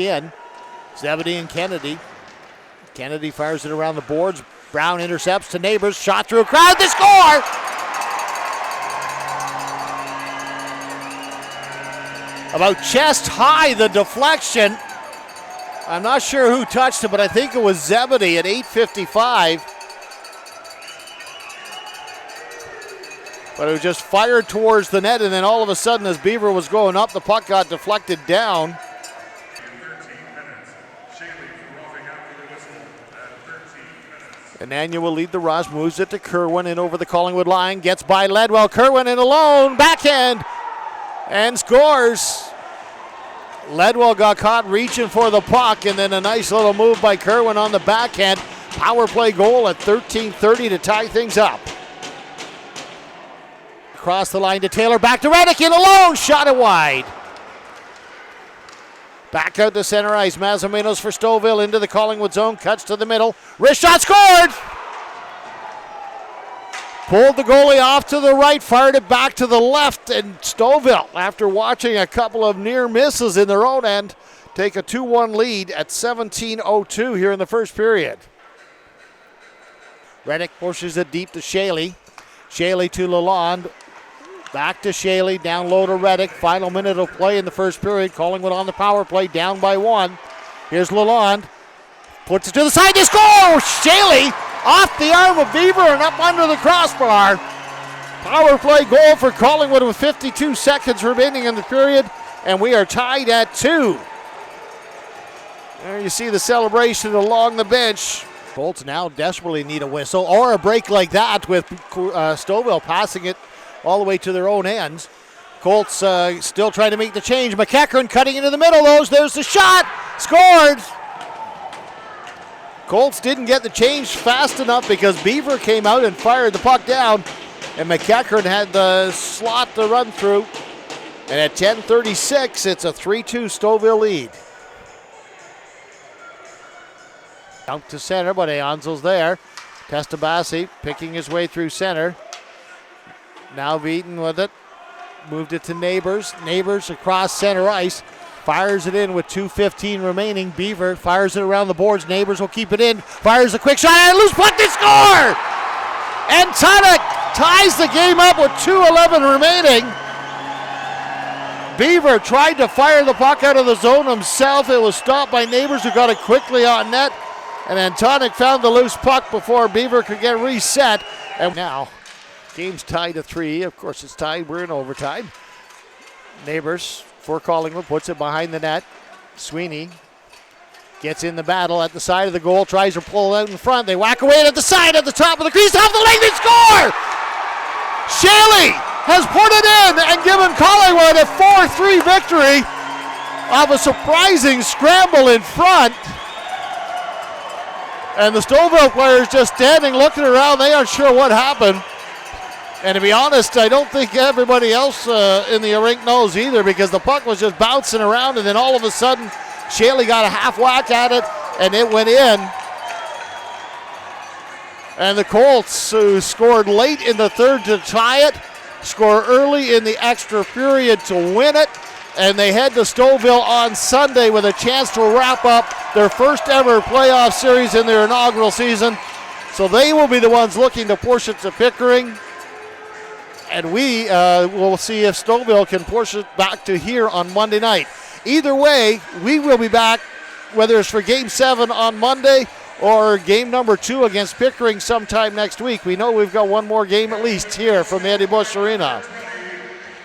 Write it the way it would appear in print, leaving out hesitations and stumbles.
again. Zebedee and Kennedy. Kennedy fires it around the boards. Brown intercepts to Neighbors. Shot through a crowd. They score! About chest high, the deflection. I'm not sure who touched it, but I think it was Zebedee at 8:55. But it was just fired towards the net, and then all of a sudden, as Beaver was going up, the puck got deflected down. Anania will lead the rush, moves it to Kerwin in over the Collingwood line, gets by Ledwell. Kerwin in alone, backhand, and scores. Ledwell got caught reaching for the puck, and then a nice little move by Kerwin on the backhand. Power play goal at 13:30 to tie things up. Across the line to Taylor, back to Reddick in alone, shot it wide. Back out to center ice, Mazaminos for Stouffville into the Collingwood zone, cuts to the middle, wrist shot, scored! Pulled the goalie off to the right, fired it back to the left, and Stouffville, after watching a couple of near misses in their own end, take a 2-1 lead at 17:02 here in the first period. Reddick pushes it deep to Shaley. Shaley to Lalonde. Back to Shaley, down low to Reddick. Final minute of play in the first period. Collingwood on the power play, down by 1. Here's Lalonde. Puts it to the side, they score! Shaley off the arm of Beaver and up under the crossbar. Power play goal for Collingwood with 52 seconds remaining in the period, and we are tied at 2. There you see the celebration along the bench. Colts now desperately need a whistle or a break like that with Stouffville passing it all the way to their own ends. Colts still trying to make the change. McEachran cutting into the middle. There's the shot. Scored. Colts didn't get the change fast enough because Beaver came out and fired the puck down, and McEachran had the slot to run through. And at 10:36, it's a 3-2 Stouffville lead. Out to center, but Eonzel's there. Testabasi picking his way through center. Now Veaton with it. Moved it to Neighbors. Neighbors across center ice. Fires it in with 2:15 remaining. Beaver fires it around the boards. Neighbors will keep it in. Fires a quick shot and loose puck, they score! And Tunnock ties the game up with 2:11 remaining. Beaver tried to fire the puck out of the zone himself. It was stopped by Neighbors, who got it quickly on net. And then Tunnock found the loose puck before Beaver could get reset. And now, game's tied to 3. Of course, it's tied. We're in overtime. Neighbors for Collingwood puts it behind the net. Sweeney gets in the battle at the side of the goal, tries to pull it out in front. They whack away at the side, at the top of the crease, off the lane, they score! Shaley has put it in and given Collingwood a 4-3 victory off a surprising scramble in front. And the Stouffville players just standing, looking around. They aren't sure what happened. And to be honest, I don't think everybody else in the rink knows either, because the puck was just bouncing around, and then all of a sudden, Shaley got a half whack at it, and it went in. And the Colts, who scored late in the third to tie it, score early in the extra period to win it. And they head to Stouffville on Sunday with a chance to wrap up their first ever playoff series in their inaugural season. So they will be the ones looking to push it to Pickering. And we will see if Stouffville can push it back to here on Monday night. Either way, we will be back, whether it's for Game 7 on Monday or Game number 2 against Pickering sometime next week. We know we've got one more game at least here from the Eddie Bush Arena.